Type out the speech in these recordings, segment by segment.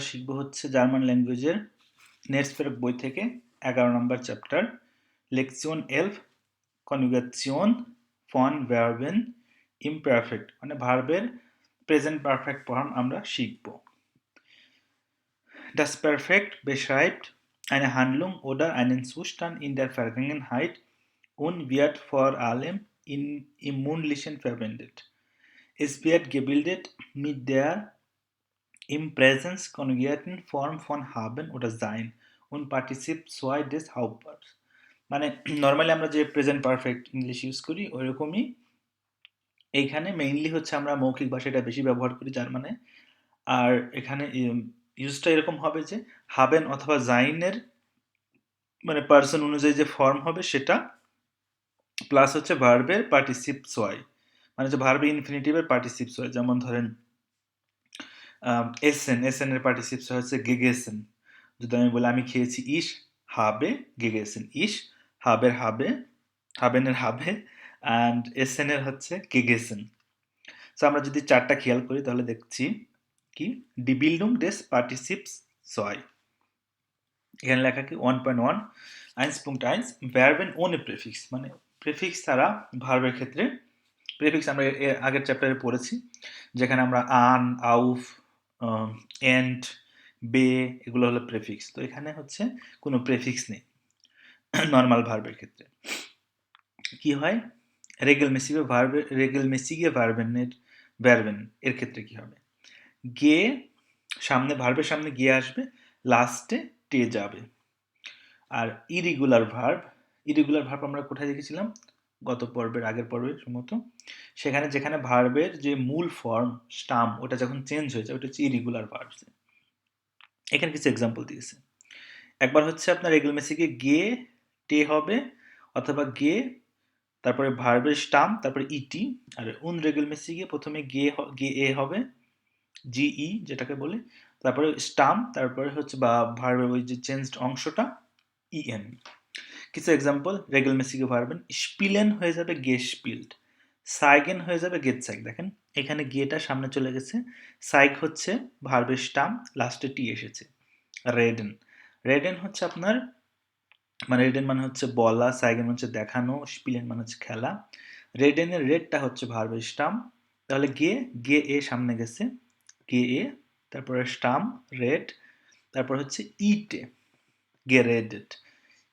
শিখব হচ্ছে জার্মান ল্যাঙ্গুয়েজের নেটসপেরক বই থেকে 11 নম্বর চ্যাপ্টার লেকশন 11 কনজুগেশন ফন ভার্বেন ইমপারফেক্ট মানে ভার্বের প্রেজেন্ট পারফেক্ট ফর্ম আমরা শিখব। Das Perfekt beschreibt eine Handlung oder einen Zustand in der Vergangenheit und wird vor allem im Mündlichen verwendet. Es wird gebildet mit der im Präsens konjugierten Form von haben oder sein und Partizip 2 des Hauptverbs মানে normally আমরা যে present perfect English use করি ওইরকমই এইখানে mainly হচ্ছে আমরা মৌখিক ভাষাটা বেশি ব্যবহার করি জার্মানে। আর এখানে ইউজটা এরকম হবে যে হাবেন অথবা জাইনের মানে পার্সন অনুযায়ী যে ফর্ম হবে সেটা প্লাস হচ্ছে ভার্বের পার্টিসিপ সোয়াই মানে যে ভার্বে ইনফিনিটিভের পার্টিসিপ সোয়াই। যেমন ধরেন এসেন এর পার্টিসিপ সোয়াই হচ্ছে গেগেসেন। যদি আমি বলি আমি খেয়েছি ইস habe gegessen, ইস হাবের habe, হাবেনের habe অ্যান্ড এসেনের হচ্ছে gegessen। সো আমরা যদি চারটা খেয়াল করি তাহলে দেখছি কি die Bildung des Partizipes 2 এখানে লেখা কি 1.1 1.1 Verben ohne Präfix মানে প্রেফিক্স ছাড়া ভার্বের ক্ষেত্রে প্রেফিক্স আমরা আগের চ্যাপ্টারে পড়েছি যেখানে আমরা আন আউফ এন্ড বে এগুলো হলো প্রেফিক্স। তো এখানে হচ্ছে কোনো প্রেফিক্স নেই নর্মাল ভার্বের ক্ষেত্রে। কি হয় রেগেলমেসিগে ভার্বেন এর ক্ষেত্রে কি হবে গে সামনে ভার্বের সামনে গিয়ে আসবে লাস্টে টে যাবে। আর ইরেগুলার ভার্ব আমরা কোথায় দেখেছিলাম গত পর্বের আগের পর্বে সম্ভবত সেখানে যেখানে ভার্বের যে মূল ফর্ম স্টাম ওটা যখন চেঞ্জ হয়ে যায় ওটা হচ্ছে ইরেগুলার ভার্ব। এখানে কিছু এক্সাম্পল দিয়েছে। একবার হচ্ছে আপনার রেগুলমেসিকে গে টে হবে অথবা গে তারপরে ভার্বের স্টাম তারপরে ইটি। আর উন রেগুলমেসিকে প্রথমে গে এ হবে জিই যেটাকে বলে তারপরে স্টাম তারপরে হচ্ছে বা ভার্বের ওই যে চেঞ্জড অংশটা ইএন। কিছু এক্সাম্পল রেগুলমেসিকে ভার্বেন স্পিলেন হয়ে যাবে গে স্পিল্ড, সাইগেন হয়ে যাবে গেট সাইগ। দেখেন এখানে গেটা সামনে চলে গেছে, সাইগ হচ্ছে ভার্বের স্টাম লাস্টে টি এসেছে। রেডেন হচ্ছে আপনার মানে রেডেন মানে হচ্ছে বলা, সাইগেন হচ্ছে দেখানো, স্পিলেন মানে হচ্ছে খেলা। রেডেনের রেডটা হচ্ছে ভার্বের স্টাম তাহলে গে এ সামনে গেছে গে এ তারপরে স্টাম রেড তারপর হচ্ছে ইটে গে রেডেড।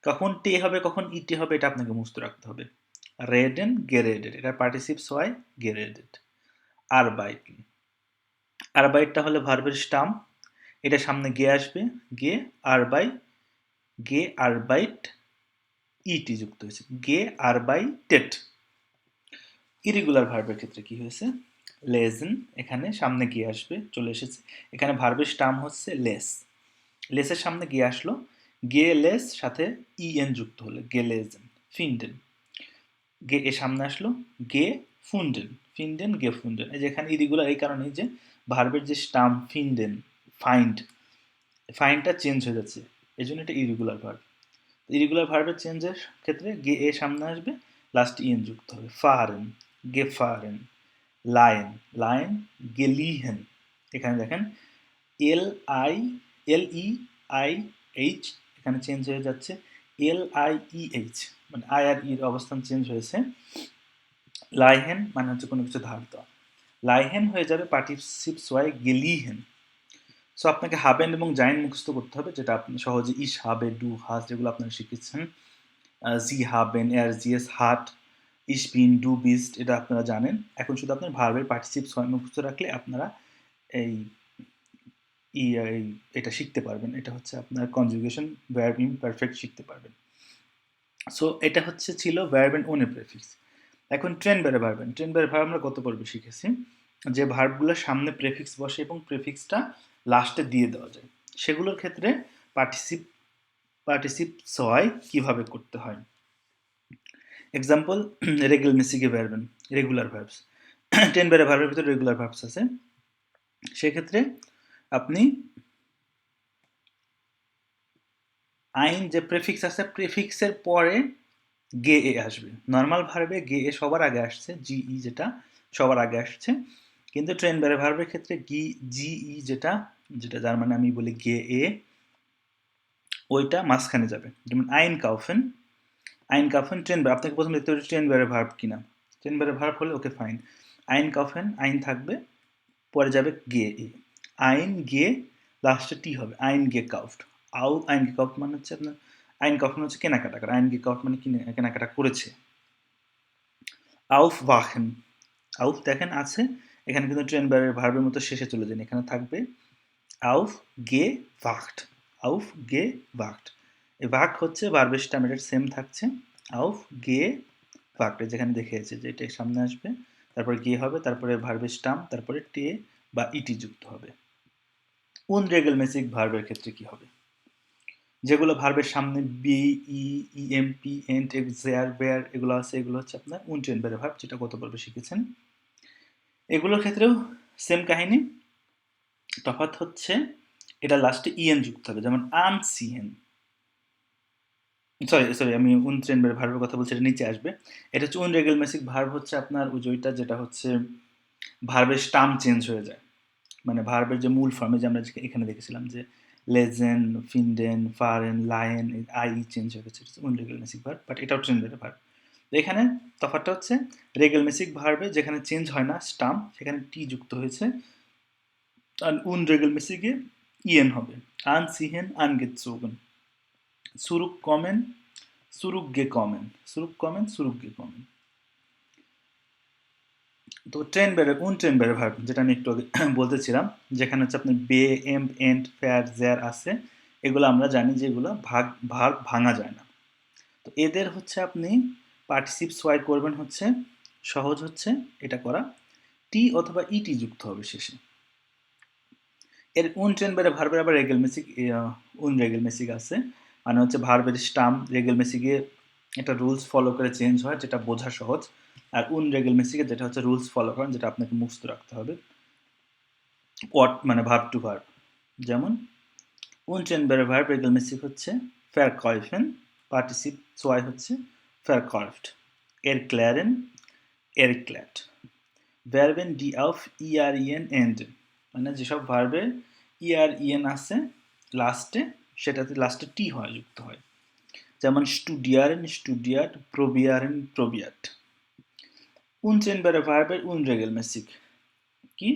কখন টে হবে কখন ইটে হবে এটা আপনাকে মুস্ত রাখতে হবে। রেডেন গেরেডেড এটা পার্টিসিপ সোয়াই গেরেডেড। আরবাইটটা হলো ভার্বের স্টাম এটা সামনে গে আসবে গে আরবাইট ইটি যুক্ত হয়েছে গে আরবাইটেড। ইরেগুলার ভার্বের ক্ষেত্রে কি হয়েছে লেজেন এখানে সামনে গিয়ে আসবে চলে এসেছে এখানে ভার্বের স্টাম হচ্ছে লেসের সামনে গিয়ে আসলো গে লেস সাথে ইএন যুক্ত হলো গে লেজেন। ফিন্ডেন গে এ সামনে আসলো গে ফিন্ডেন গে ফুন্ডেন। এই যে এখানে ইরেগুলার এই কারণেই যে ভার্বের যে স্টাম ফাইন্ডটা চেঞ্জ হয়ে যাচ্ছে এই জন্য এটা ইরেগুলার ভার্ব। ইরেগুলার ভার্বের চেঞ্জের ক্ষেত্রে গে এ সামনে আসবে লাস্ট ইএন যুক্ত হবে ফারেন লায়ন গেলিহেন। এখানে দেখেন LIEIH এখানে চেঞ্জ হয়ে যাচ্ছে LIEH মানে আই আর ইর অবস্থান চেঞ্জ হয়েছে। লাইহেন মানে হচ্ছে কোনো কিছু ধার দেওয়া, লাইহেন হয়ে যাবে পার্টিসিপ সোয়াই গেলিহেন। সো আপনাকে হাবেন এবং জাইন মুখস্থ করতে হবে যেটা আপনি সহজে ইস habe du hast যেগুলো আপনারা শিখেছেন। sie haben জিএস হাট ich bin du bist এটা আপনারা জানেন। এখন শুধু আপনার ভার্বের পার্টিসিপ সোয়াই মুখস্থ রাখলে আপনারা এই এটা শিখতে পারবেন। এটা হচ্ছে আপনার কনজুগেশন ভার্ব ইমপারফেক্ট শিখতে পারবেন। সো এটা হচ্ছে ছিল ভার্বেন ওনে প্রেফিক্স। এখন ট্রেন বেড়ে ভার্ব আমরা গত পর্বে শিখেছি যে ভার্বগুলোর সামনে প্রেফিক্স বসে এবং প্রেফিক্সটা লাস্টে দিয়ে দেওয়া যায় সেগুলোর ক্ষেত্রে পার্টিসিপ সয় কিভাবে করতে হয়। এক্সাম্পল রেগুলমেসিকে ভার্বেন রেগুলার ভার্বস ট্রেন বেড়ে ভার্বের ভিতরে রেগুলার ভার্বস আছে সেক্ষেত্রে আপনি আইন যে প্রেফিক্স আছে প্রেফিক্সের পরে গে এ আসবে। নর্মাল ভার্বে গে এ সবার আগে আসছে জিই যেটা সবার আগে আসছে কিন্তু ট্রেন বেড়ে ভার্বের ক্ষেত্রে জিই যেটা যেটা যার মানে আমি বলি গে এ, ওইটা মাঝখানে যাবে। যেমন আইন কাফেন ট্রেন ভার্ব, আপনাকে প্রথমে দেখতে হবে ট্রেন ভার্বের ভার্ব কিনা। ট্রেন ভার্বের ভার্ব হলে ওকে ফাইন। আইন কাফেন, আইন থাকবে, পরে যাবে গে এ, আইন গে, লাস্টে টি হবে, আইন গে কাউফট। আইন গে কাউফট মানে হচ্ছে আপনার আইন কাফেন হচ্ছে কেনাকাটা করা, আইন গে কাউফট মানে কেনাকাটা করেছে। আউফ ওয়াখেন, আউফ দেখেন আছে, এখানে কিন্তু ট্রেন ভার্বের মতো শেষে চলে যান, এখানে থাকবে আউফ গে ওয়াক্ট, আউফ গে ওয়াক্ট। এই ওয়াক হচ্ছে ভার্বের স্টাম, এটা সেম থাকছে, আউফ গে ওয়াক্ট, যেখানে দেখিয়েছে যে এটা সামনে আসবে, তারপরে গে হবে, তারপরে ভার্বের স্টাম, তারপরে টে বা ইটি যুক্ত হবে। উনরেগেলমেসিক ভার্বের ক্ষেত্রে কি হবে? যেগুলো ভার্বের সামনে বি, ই, ইএমপি, এন্ড, জেয়ার, বেয়ার এগুলো আছে, এগুলো হচ্ছে আপনার উনট্রেনবারের ভার্ব, যেটা গত পর্বে শিখেছেন। এগুলোর ক্ষেত্রেও সেম কাহিনী, তফাৎ হচ্ছে এটা লাস্টে ইএন যুক্ত হবে, যেমন আনসিহেন, সরি আমি উনট্রেনবারের ভার্বের কথা বলছি, এটা নিচে আসবে। এটা হচ্ছে উনরেগেলমেসিক ভার্ব, হচ্ছে আপনার ওইটা যেটা হচ্ছে ভার্বের স্টাম চেঞ্জ হয়ে যায়, মানে ভার্বের যে মূল ফর্মে, যে আমরা এখানে দেখেছিলাম যে লেজেন, ফিন্ডেন, ফারেন, লায়েন, আই চেঞ্জ হয়ে গেছে, উনরেগেলমেসিক ভার্ব, বাট এটাও ট্রেনবারের ভার্ব। এখানে তফাৎটা হচ্ছে রেগেলমেসিক ভার্বে যেখানে চেঞ্জ হয় না স্টাম, সেখানে টি যুক্ত হয়েছে, আর উনরেগেলমেসিকে ইএন হবে, আনসিহেন, আনগেzogen, zurückkommen, zurückgekommen, zurückkommen, zurückgekommen। তো উনট্রেনবারের ভার্ব, যেটা আমি একটু আগে বলতেছিলাম, যেখানে হচ্ছে আপনি বে, এম্প, এন্ড, ফেয়ার, জেয়ার আছে, এগুলো আমরা জানি যে এগুলো ভার্ব ভাঙা যায় না। তো এদের হচ্ছে আপনি পার্টিসিপ সোয়াই করবেন, হচ্ছে সহজ হচ্ছে এটা করা, টি অথবা ইটি যুক্ত হবে শেষে। এর উনট্রেনবারের ভার্বের আবার উনরেগেলমেসিক আছে, মানে হচ্ছে ভার্বের স্টাম রেগেলমেসিকে একটা রুলস ফলো করে চেঞ্জ হয়, যেটা বোঝা সহজ, আর উনরেগেলমেসিকে যেটা হচ্ছে রুলস ফলো করেন, যেটা আপনাকে মুখস্থ রাখতে হবে, মানে ভার্ব টু ভার্ব। যেমন উনট্রেনবারের ভার্ব রেগেলমেসিক হচ্ছে verkäufen, পার্টিসিপ সোয়াই হচ্ছে verkauft, erklären, erklärt, Verben die auf IREN enden, মানে যেসব ভার্বে ইআরইএন আছে লাস্টে, সেটাতে লাস্টে টি হয়, যুক্ত হয়, যেমন স্টুডিয়ারেন, স্টুডিয়াট, প্রবিয়ারেন, প্রবিয়াট। উনট্রেনবারের ভার্বের উনরেগেলমেসিক কি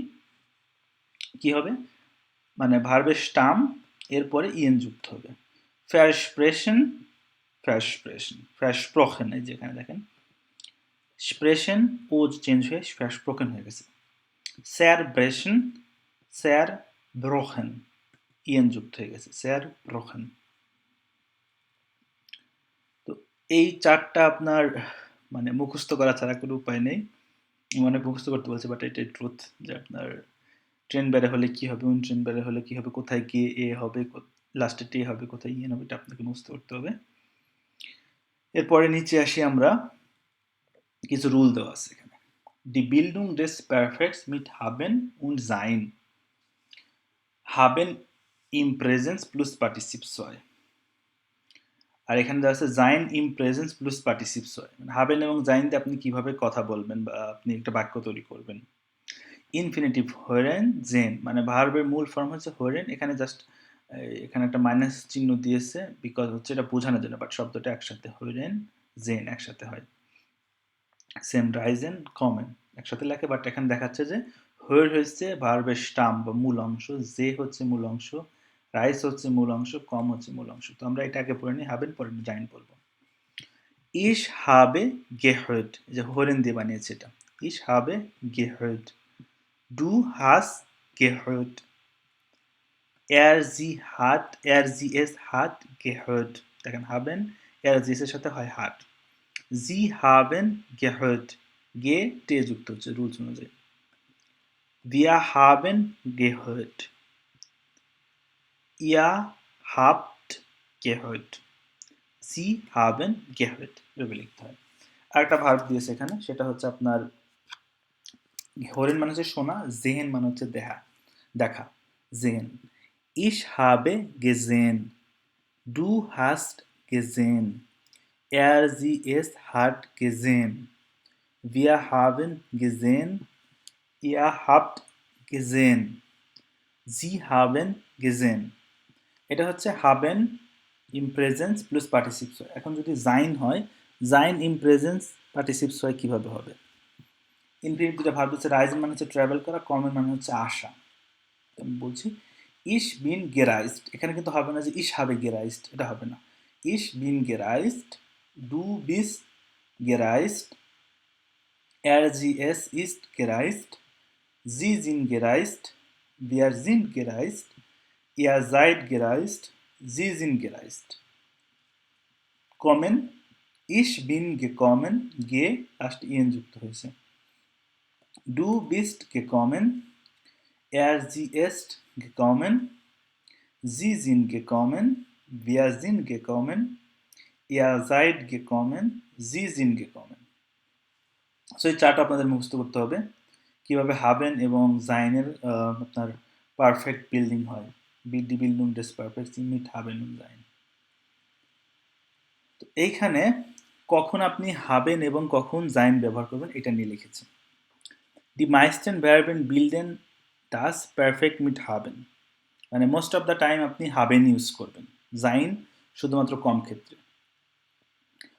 কি হবে, মানে ভার্বের স্টাম এরপরে ইএন যুক্ত হবে, versprechen, versprechen, versprochen, এই যেখানে দেখেন স্প্রেশন ও চেঞ্জ হয়ে versprochen হয়ে গেছে, zerbrechen, zerbrochen, ইএন যুক্ত হয়ে গেছে, zerbrochen। তো এই চারটা আপনার মানে মুখস্থ করা ছাড়া কোনো উপায় নেই, মানে মুখস্থ করতে বলছে, বাট এটাই ট্রুথ, যে আপনার ট্রেন বেড়ে হলে কি হবে, ট্রেন বেড়ে হলে কি হবে, কোথায় গিয়ে এ হবে, লাস্টে টি হবে, কোথায় ইএন হবে, এটা আপনাকে মুখস্থ করতে হবে। এরপরে নিচে আসি আমরা, কিছু রুল দেওয়া আছে এখানে। Die Bildung des Perfekts mit haben und sein, haben im Präsens plus Partizip zwei, আর এখানে দেওয়া আছে জাইন ইম প্রেজেন্স প্লাস পার্টিসিপ হয়, মানে হাবেন এবং জাইন দিয়ে আপনি কিভাবে কথা বলবেন বা আপনি একটা বাক্য তৈরি করবেন। ইনফিনিটিভ হরেন জেন, মানে ভার্বের মূল ফর্ম হচ্ছে হরেন, এখানে জাস্ট এখানে একটা মাইনাস চিহ্ন দিয়েছে বিকজ হচ্ছে এটা বোঝানোর জন্য, বাট শব্দটা একসাথে, হরেন জেন একসাথে হয়, সেম রাইজেন কমেন একসাথে লেখে, বাট এখানে দেখাচ্ছে যে হয়ের হচ্ছে ভার্বের স্টাম বা মূল অংশ, জে হচ্ছে মূল অংশ, রাইস হচ্ছে মূল অংশ, কম হচ্ছে মূল অংশ। তো আমরা এটা আগে পড়ে নিই, হাবেন পরে জাইন পড়বো। Ich habe gehört, যে হরেন দিয়ে বানিয়েছে এটা, Ich habe gehört, du hast gehört, sie es hat gehört, দেখেন haben sie এর সাথে হয় hat, sie haben gehört, গে টে যুক্ত হচ্ছে রুলস অনুযায়ী, wir haben gehört, ihr habt gehört, sie haben gehört, এভাবে লিখতে হয়। আরেকটা ভার্ব দিয়েছে এখানে, সেটা হচ্ছে আপনার হরেন মানে হচ্ছে শোনা, জেহেন মানে হচ্ছে দেখা, জেহেন। Ich habe gesehen, du hast gesehen, sie es hat gesehen, wir haben gesehen, ihr habt gesehen, জি হাবেন গেজেন, এটা হচ্ছে হাবেন ইম প্রেজেন্স প্লাস পার্টিসিপস হয়। এখন যদি জাইন হয়, জাইন ইম প্রেজেন্স পার্টিসিপস হয় কীভাবে হবে? ইনফিনিট দুটা ভার্ব হচ্ছে রাইজেন মানে হচ্ছে ট্রাভেল করা, কমেন মানে হচ্ছে আসা। আমি বলছি ইশ বিন গেরাইজড, এখানে কিন্তু হবে না যে ইশ habe gereist, এটা হবে না। ইশ বিন গেরাইজড, ডু বিস গেরাইজড, sie ist gereist, sie sind gereist, wir sind gereist, ihr seid gereist, sie sind gereist। kommen, ich bin gekommen, gay last in যুক্ত হয়েছে। du bist gekommen, sie ist gekommen, sie sind gekommen, wir sind gekommen, ihr seid gekommen, sie sind gekommen। So এই চারটা আপনাদের মুখস্থ করতে হবে কিভাবে হাবেন এবং জাইনের আপনার পারফেক্ট বিল্ডিং হয়। die Bildung des Perfekts mit haben und sein। তো এইখানে কখন আপনি হাবেন এবং কখন জাইন ব্যবহার করবেন এটা নিয়ে লিখেছি। Die meisten Verben bilden das Perfekt mit haben, মানে মোস্ট অফ দ্য টাইম আপনি হাবেন ইউজ করবেন, জাইন শুধুমাত্র কম ক্ষেত্রে।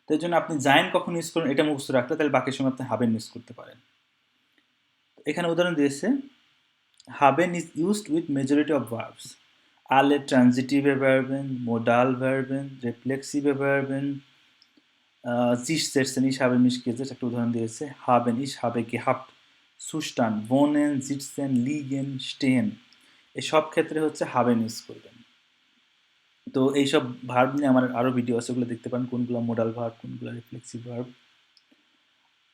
তো এই জন্য আপনি জাইন কখন ইউজ করবেন এটা মুখস্থ রাখলে তাহলে বাকি সময় আপনি হাবেন ইউজ করতে পারেন। এখানে উদাহরণ দিয়েছে haben is used with majority of verbs, alle transitive Verben, modal Verben, reflexive Verben, sich setzen, ich habe mich gesetzt, একটা উদাহরণ দিয়েছে haben, ich habe gehabt, Zustand, wohnen, sitzen, liegen, stehen, এই সব ক্ষেত্রে হচ্ছে haben ইউজ করবেন। তো এইসব ভার্ব নিয়ে আমার আরও ভিডিও আছে, ওগুলো দেখতে পারেন, কোনগুলো মোডাল ভার্ব, কোনগুলো রিফ্লেক্সিভ ভার্ব।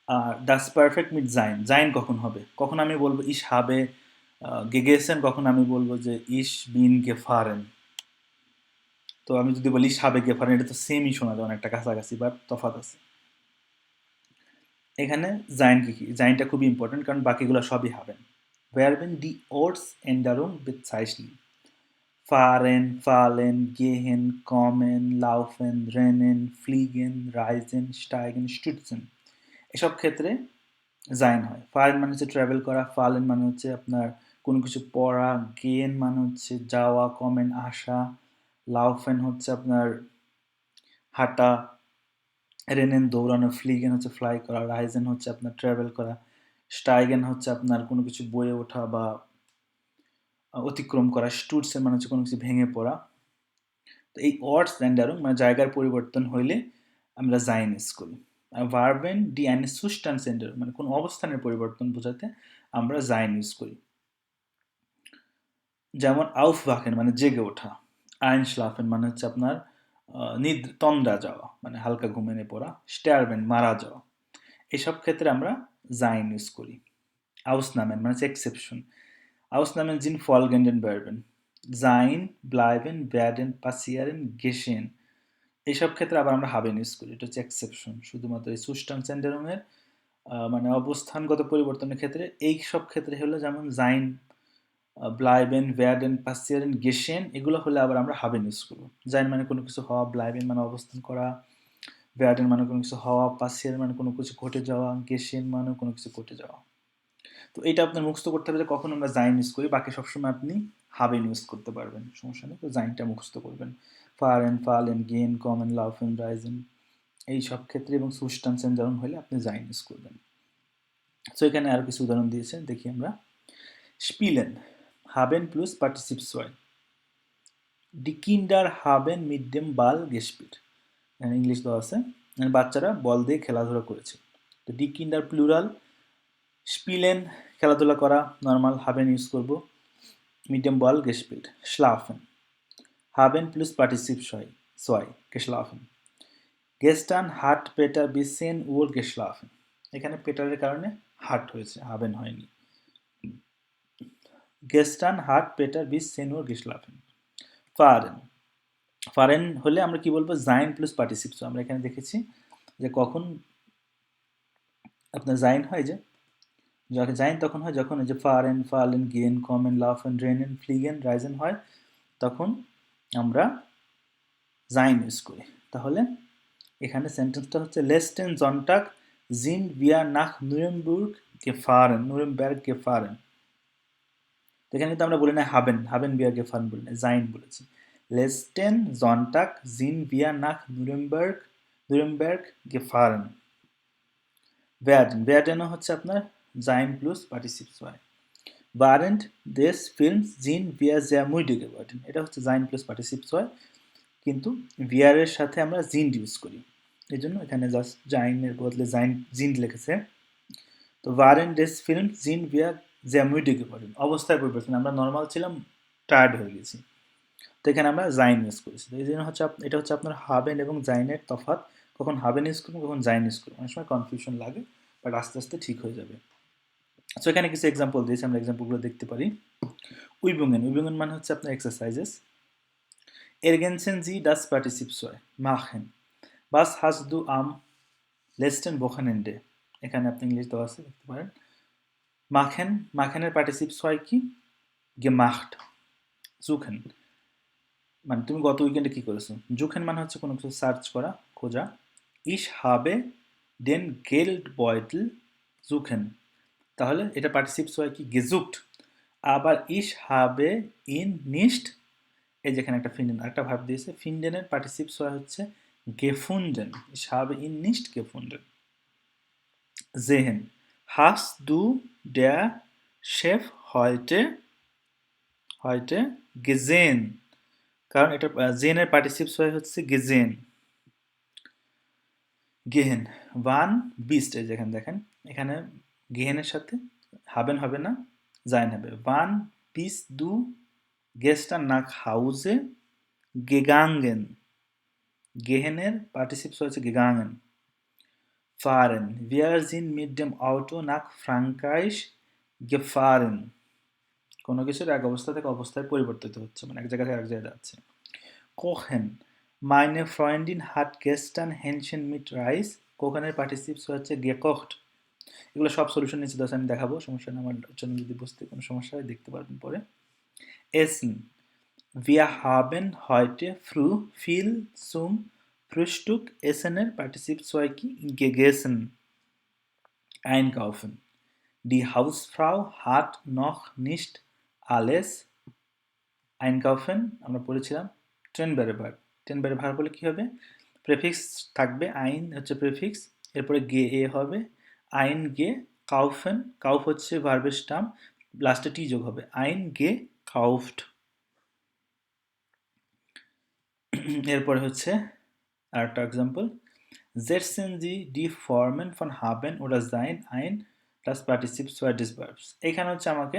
আর ডাস পারফেক্ট মিট জাইন, জাইন কখন হবে, কখন আমি বলবো ইশ হাবে গেগেসেন, কখন আমি বলবো যে ইশ বিন গেফারেন। তো আমি যদি বলি ইশ হাবে গেফারেন, এটা তো সেমই শোনা যায়, অনেকটা কাছাকাছি, বাট তফাৎ আছে। এখানে জাইন কি, জাইনটা খুবই ইম্পর্টেন্ট কারণ বাকিগুলো সবই হাবেন। werden die Ortsänderung bezeichnen, fahren, fallen, gehen, kommen, laufen, rennen, fliegen, reisen, steigen, stürzen, এসব ক্ষেত্রে জাইন হয়। ফারেন মানে হচ্ছে ট্রাভেল করা, ফালেন মানে হচ্ছে আপনার কোনো কিছু পড়া, গেন মানে হচ্ছে যাওয়া, কমেন আসা, লাউফেন হচ্ছে আপনার হাঁটা, রেনেন দৌড়ানো, ফ্লিগেন হচ্ছে ফ্লাই করা, রাইজেন হচ্ছে আপনার ট্রাভেল করা, স্টাইগেন হচ্ছে আপনার কোনো কিছু বয়ে ওঠা বা অতিক্রম করা, স্টুটসেন মানে হচ্ছে কোনো কিছু ভেঙে পড়া। তো এই অর্ডস ল্যান্ডারুং মানে জায়গার পরিবর্তন হইলে আমরা জাইন ইউজ করি। আর ভার্বেন ডি eine Zustandsänderung মানে কোনো অবস্থানের পরিবর্তন বোঝাতে আমরা জাইন ইউজ করি। যেমন aufwachen মানে জেগে ওঠা, einschlafen মানে হচ্ছে আপনার তন্দ্রা যাওয়া মানে হালকা ঘুমিয়ে পড়া, sterben মারা যাওয়া, এসব ক্ষেত্রে আমরা জাইন ইউজ করি। ausnahmen মানে হচ্ছে exception, ausnahmen sind folgenden Verben sein, bleiben, werden, passieren, geschehen, এইসব ক্ষেত্রে আবার আমরা হাবেন ইউজ করি, এটা হচ্ছে এক্সেপশন। শুধুমাত্র এই সুস্টানসেন্ডারুমের মানে অবস্থানগত পরিবর্তনের ক্ষেত্রে এই সব ক্ষেত্রে হলো যেমন জাইন, ব্লাইবেন, ভ্যাডেন, পাসিয়ারেন, গেশেন, এগুলো হলে আবার আমরা হাবেন ইউজ করবো। জাইন মানে কোনো কিছু হওয়া, ব্লাইবেন মানে অবস্থান করা, ভ্যাডেন মানে কোনো কিছু হওয়া, পাসিয়ারেন মানে কোনো কিছু ঘটে যাওয়া, গেশেন মানে কোনো কিছু ঘটে যাওয়া। তো এটা আপনার মুখস্থ করতে হবে যে কখন আমরা জাইন ইউজ করি, বাকি সবসময় আপনি হাবেন ইউজ করতে পারবেন, সমস্যা নেই। তো জাইনটা মুখস্থ করবেন, ফারেন, ফালেন, গেন, কমেন, লাউফেন, রাইজেন, এই সব ক্ষেত্রে এবং সুস্টানসেন্ডারুম হলে আপনি জাইন ইউজ করবেন। সো এখানে আরও কিছু উদাহরণ দিয়েছে, দেখি আমরা। স্পিলেন haben plus Partizip 2, die Kinder haben mit dem Ball gespielt, এখানে ইংলিশ দেওয়া আছে, মানে বাচ্চারা বল দিয়ে খেলাধুলা করেছে। তো die Kinder প্লুরাল, স্পিলেন খেলাধুলা করা, নর্মাল haben ইউজ করব, mit dem Ball gespielt, schlafen haben plus Partizip 2, geschlafen, gestern hat Peter bis 10 Uhr geschlafen, এখানে পেটারের কারণে হাট হয়েছে, haben হয়নি। gestern hat Peter bis 10 Uhr geschlafen, fahren, ফারেন হলে আমরা কি বলবো, জাইন প্লাস পার্টিসিপ। আমরা এখানে দেখেছি যে কখন আপনার জাইন হয়, যে যখন জাইন তখন হয় যখন এই যে ফারেন, ফালেন, গেন, কমেন, লাফেন, রেনেন, ফ্লিগেন, রাইজেন হয়, তখন আমরা জাইন ইউজ করি। তাহলে এখানে সেন্টেন্সটা হচ্ছে letzten Sonntag sind wir nach Nürnberg gefahren, তো এখানে কিন্তু আমরা বলি না হাবেন বিয়ার গেফারেন বলি না, জাইন বলেছি। লেস্টেন জনটাক জিন বিয়া নাক নুরেমবার্গ গেফারেন। werden হচ্ছে আপনার জাইন প্লাস পার্টিসিপস হয়। Während des Films sind wir sehr müde geworden, এটা হচ্ছে জাইন প্লাস পার্টিসিপস হয়, কিন্তু বিয়ারের সাথে আমরা জিন্ড ইউজ করি, এই জন্য এখানে জাস্ট জাইনের বদলে জিন্ড লিখেছে। তো während des Films sind wir sehr müde geworden, অবস্থায় পরিবর্তন, আমরা নর্মাল ছিলাম, টায়ার্ড হয়ে গেছি, তো এখানে আমরা জাইন ইউজ করেছি। তো এই জন্য হচ্ছে এটা হচ্ছে আপনার হাবেন এবং জাইনের তফাৎ, কখন হাবেন ইউজ করবো কখন জাইন ইউজ করবো, অনেক সময় কনফিউশন লাগে, বাট আস্তে আস্তে ঠিক হয়ে যাবে। সো এখানে কিছু এক্সাম্পল দিয়েছি, আমরা এক্সাম্পলগুলো দেখতে পারি। উইবুঙ্গেন মানে হচ্ছে আপনার এক্সারসাইজেস। এরগেনসেন জি ডাস পার্টিসিপস হয় মাখেন। বাস হাস দু আম লেস্টেন বোখানেন্ডে, এখানে আপনি ইংলিশ দেওয়া আছে দেখতে পারেন। মাখেনের পার্টিসিপস হয় কি গেমাখট। জুখেন মানে তুমি গত উইকেন্ডে কি করেছো। জুখেন মানে হচ্ছে কোনো কিছু সার্চ করা, খোঁজা। ইশ হাবে দেন গেল্ড বয়টেল জুখেন, তাহলে এটা পার্টিসিপস হয় কি গেজুক্ট। আবার ইশ হাবে ইন নিস্ট, এই যেখানে একটা ফিন্ডেন একটা ভাব দিয়েছে, ফিন্ডেনের পার্টিসিপস হয় হচ্ছে গেফুন্ডেন, ইশ হাবে ইন নিস্ট গেফুন্ডেন। জেহেন হাস দু der Chef heute gesehen, কারণ এটা জেনের পার্টিসিপস হয় হচ্ছে গেজেন। গেহেন ওয়ান বিস্ট, এই যেখানে দেখেন এখানে গেহেনের সাথে হাবেন হবে না, জাইন হবে। ওয়ান বিস দু গেস্টার নাক হাউজে গেগাঙ্গেন, গেহেনের পার্টিসিপস হচ্ছে গেগাঙ্গেন। ফারেন wir sind mit dem Auto nach Frankreich gefahren, কোনো কিছুর এক অবস্থা থেকে অবস্থায় পরিবর্তিত হচ্ছে, মানে এক জায়গা থেকে এক জায়গায় যাচ্ছে। Cohen meine Freundin hat gestern Hähnchen mit Reis, কোহেনের পার্টিসিপস হচ্ছে gekocht। এগুলো সব সলিউশন নিচে দেওয়া আছে, আমি দেখাবো, সমস্যা নেই, আমার জন্য যদি বুঝতে কোনো সমস্যা হয় দেখতে পারবেন পরে। Essen wir haben heute früh viel zum Frühstück, Essener পার্টিসিপস হয় কি gegessen। Einkaufen die Hausfrau hat noch nicht alles einkaufen, আমরা পড়েছিলাম টেনবারে ভার বলে কি হবে, প্রেফিক্স থাকবে, আইন হচ্ছে প্রেফিক্স, এরপরে গে এ হবে, আইন গে কাউফেন, কাউফ হচ্ছে ভার্বের স্টাম, লাস্টে টি যোগ হবে, আইন গে কাউফট। এরপরে হচ্ছে আরেকটা example, setzen Sie die Formen von haben oder sein ein das Partizip des Verbs, এখানে হচ্ছে আমাকে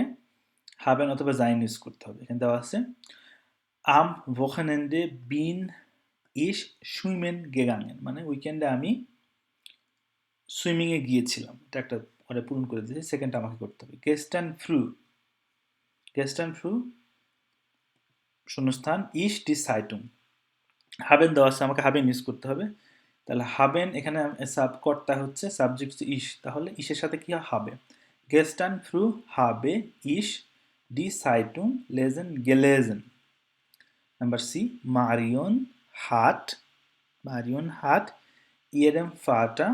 haben অথবা sein ইউজ করতে হবে। এখানে দেওয়া আছে am Wochenende bin ich schwimmen gegangen, মানে উইকেন্ডে আমি সুইমিং এ গিয়েছিলাম, এটা একটা ওরা পূরণ করে দিয়েছে, সেকেন্ডটা আমাকে করতে হবে। gestern früh শূন্যস্থান ich die Zeitung, হাবেন দেওয়া আছে, আমাকে হাবেন ইউজ করতে হবে, তাহলে হাবেন এখানে সাব কর্তা হচ্ছে, সাবজেক্ট হচ্ছে ইশ, তাহলে ইশের সাথে কি হবে gestern früh habe ich die Zeitung gelesen। Number C Marion হাট ইয়েরem Vater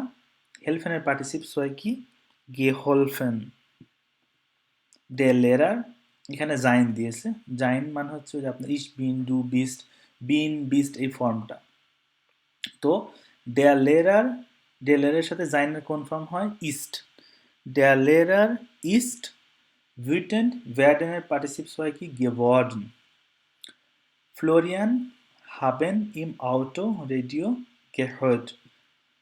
হেলফেনের পার্টিসিপস হয় কি geholfen। der Lehrer এখানে জাইন দিয়েছে, জাইন মানে হচ্ছে যে আপনার ইশ বিন ডু বিস্ট, বিন বিস্ট এই ফর্মটা, তো der Lehrer সাথে জাইনের কোন ফর্ম হয় ইস্ট, der Lehrer ist wütend, werden পার্টিসিপস হয় কি geworden। Florian haben im Auto Radio gehört,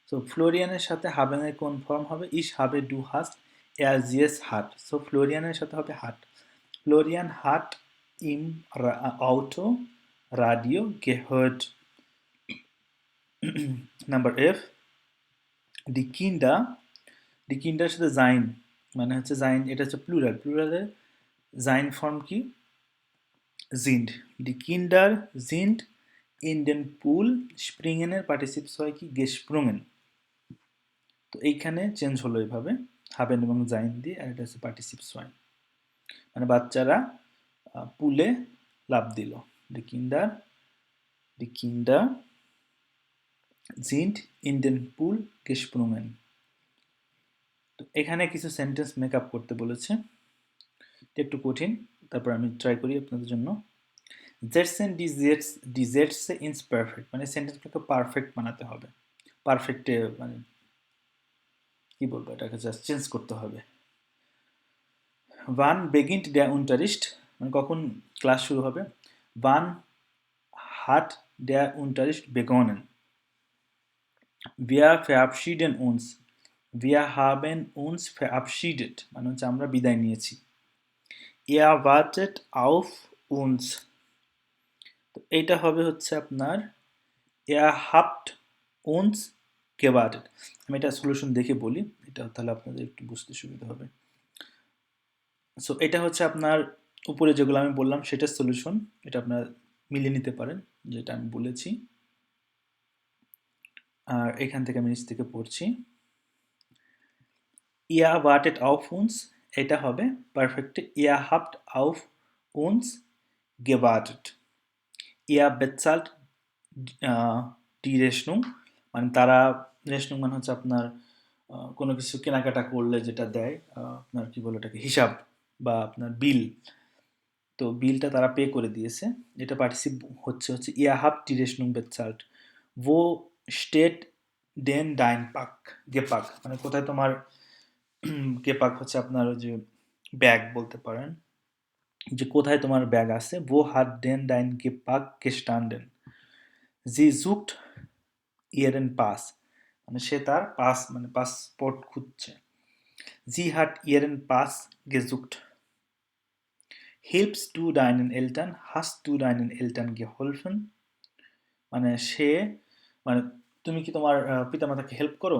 so ফ্লোরিয়ানের সাথে হাবেনের কোন ফর্ম হবে, ইশ habe du hast er sie es hat, so ফ্লোরিয়ানের সাথে হবে হাট, Florian hat im Auto Radio gehört। Number F die Kinder সাথে জাইন মানে হচ্ছে জাইন, এটা হচ্ছে প্লুরালের জাইন ফর্ম কি sind, die Kinder sind in den Pool springen এর পার্টিসিপস হয় কি gesprungen। তো এইখানে চেঞ্জ হলো এইভাবে হাবেন এবং জাইন দিয়ে, আর এটা হচ্ছে পার্টিসিপস হয়, মানে বাচ্চারা পুলে লাফ দিল, die Kinder sind in den Pool gesprungen। তো এখানে কিছু সেন্টেন্স মেকআপ করতে বলেছে, এটা একটু কঠিন, তারপর আমি ট্রাই করি আপনাদের জন্য। জেটসেন ডিজেটসে ইনস পারফেক্ট, মানে সেন্টেন্সগুলোকে পারফেক্ট বানাতে হবে। পারফেক্টে মানে কি বলবো, এটাকে জাস্ট চেঞ্জ করতে হবে। ওয়ান বেগিন্ট ডে উনটারিস্ট, মানে কখন ক্লাস শুরু হবে। ওয়ান হাট day উনটারিস্ট বেগনেন। Wir verabschieden uns. Wir haben uns verabschiedet, মানে হচ্ছে আমরা বিদায় নিয়েছি। Er wartet auf uns, তো এইটা হবে হচ্ছে আপনার ihr habt uns gewartet। আমি এটা সলিউশন দেখে বলি, এটা তাহলে আপনাদের একটু বুঝতে সুবিধা হবে। সো এটা হচ্ছে আপনার উপরে যেগুলো আমি বললাম সেটার সলিউশন, এটা আপনার মিলিয়ে নিতে পারেন যেটা আমি বলেছি। আর এখান থেকে আমি নিচ থেকে পড়ছি। Ihr wartet auf uns, এটা হবে পারফেক্টে ihr habt auf uns gewartet। Ihr bezahlt die Rechnung, মানে তারা রেশনুং মানে হচ্ছে আপনার কোনো কিছু কেনাকাটা করলে যেটা দেয়, আপনার কি বলে ওটাকে, হিসাব বা আপনার বিল, তো বিলটা তারা পে করে দিয়েছে। এটা পার্টিসিপ হচ্ছে ihr habt die Rechnung bezahlt। wo steht denn dein Gepäck, মানে কোথায় তোমার গেপাক হচ্ছে আপনার ওই যে ব্যাগ বলতে পারেন, যে কোথায় তোমার ব্যাগ আছে। wo hat denn dein Gepäck gestanden? sie sucht ihren Pass, মানে সে তার পাস মানে পাসপোর্ট খুঁজছে। sie hat ihren Pass gesucht। hilfst du deinen Eltern? hast du deinen Eltern geholfen? মানে সে মানে তুমি কি তোমার পিতামাতাকে হেল্প করো,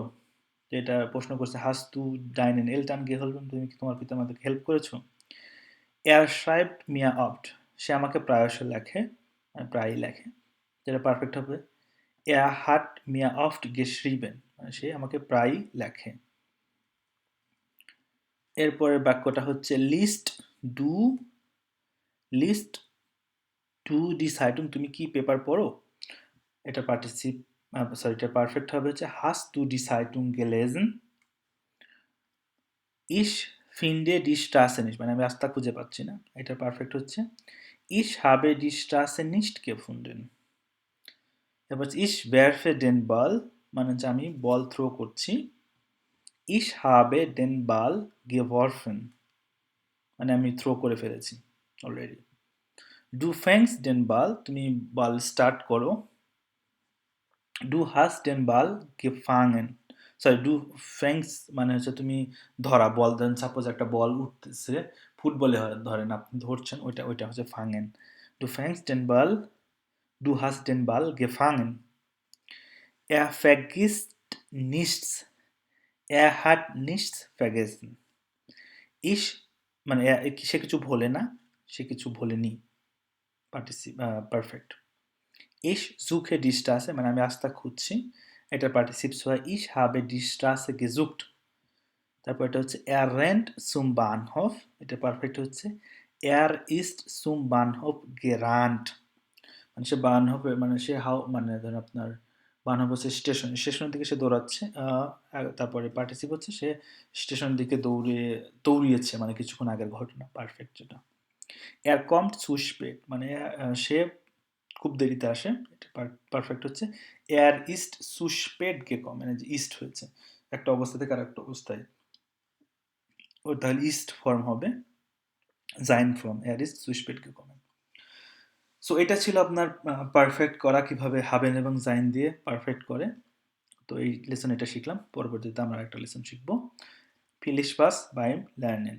যেটা প্রশ্ন করছে hast du deinen Eltern geholfen, তুমি কি তোমার পিতামাতাকে হেল্প করেছো। er schreibt mir oft, সে আমাকে প্রায়শই লেখে, মানে প্রায়ই লেখে, যেটা পারফেক্ট হবে er hat mir oft geschrieben, মানে সে আমাকে প্রায়ই লেখে। এরপরের বাক্যটা হচ্ছে লিস্ট টু ডি সাইটুং, তুমি কি পেপার পড়ো, এটা এটা পারফেক্ট হবে হচ্ছে hast du die Zeitung gelesen? ich finde die Straße nicht, মানে আমি রাস্তা খুঁজে পাচ্ছি না, এটা পারফেক্ট হচ্ছে ich habe die Straße nicht gefunden। এবার ich werfe den Ball, মানে হচ্ছে আমি বল থ্রো করছি। ich habe den Ball geworfen, মানে আমি থ্রো করে ফেলেছি already. du fängst den Ball, তুমি বল স্টার্ট করো। du hast den Ball gefangen, sorry du fängst মানে হচ্ছে তুমি ধরা, বল দেন সাপোজ একটা বল উঠতেছে, ফুটবলে ধরেন আপনি ধরছেন, ওইটা হচ্ছে fangen। du fängst den Ball, du hast den Ball gefangen। er vergisst nichts, er hat nichts vergessen। ich মানে সে কিছু ভোলে না, সে কিছু ভোলেনি, perfect. ich suche die Straße, মানে আমি রাস্তা খুঁজছি, এটা পার্টিসিপস হয় ich habe die Straße gesucht। তারপর এটা হচ্ছে er rennt zum Bahnhof, এটা পারফেক্ট হচ্ছে er ist zum Bahnhof gerannt, মানে সে বানহফে মানে সে মানে ধরেন আপনার বানহফ হচ্ছে স্টেশনের দিকে সে দৌড়াচ্ছে, তারপরে পার্টিসিপ হচ্ছে সে স্টেশনের দিকে দৌড়িয়েছে, মানে কিছুক্ষণ আগের ঘটনা, পারফেক্ট যেটা। er kommt zu spät, মানে সে খুব দেরিতে আসে, এটা পারফেক্ট হচ্ছে er ist zu spät gekommen, মানে যে ইস্ট হয়েছে একটা অবস্থা থেকে আরেকটা অবস্থায়, ও তাহলে ইস্ট ফর্ম হবে sein from er ist zu spät gekommen। So এটা ছিল আপনার পারফেক্ট করা, কিভাবে হাবেন এবং জাইন দিয়ে পারফেক্ট করে। তো এই লেসন এটা শিখলাম, পরবর্তীতে আমরা একটা লেসন শিখবো। viel Spaß beim Lernen।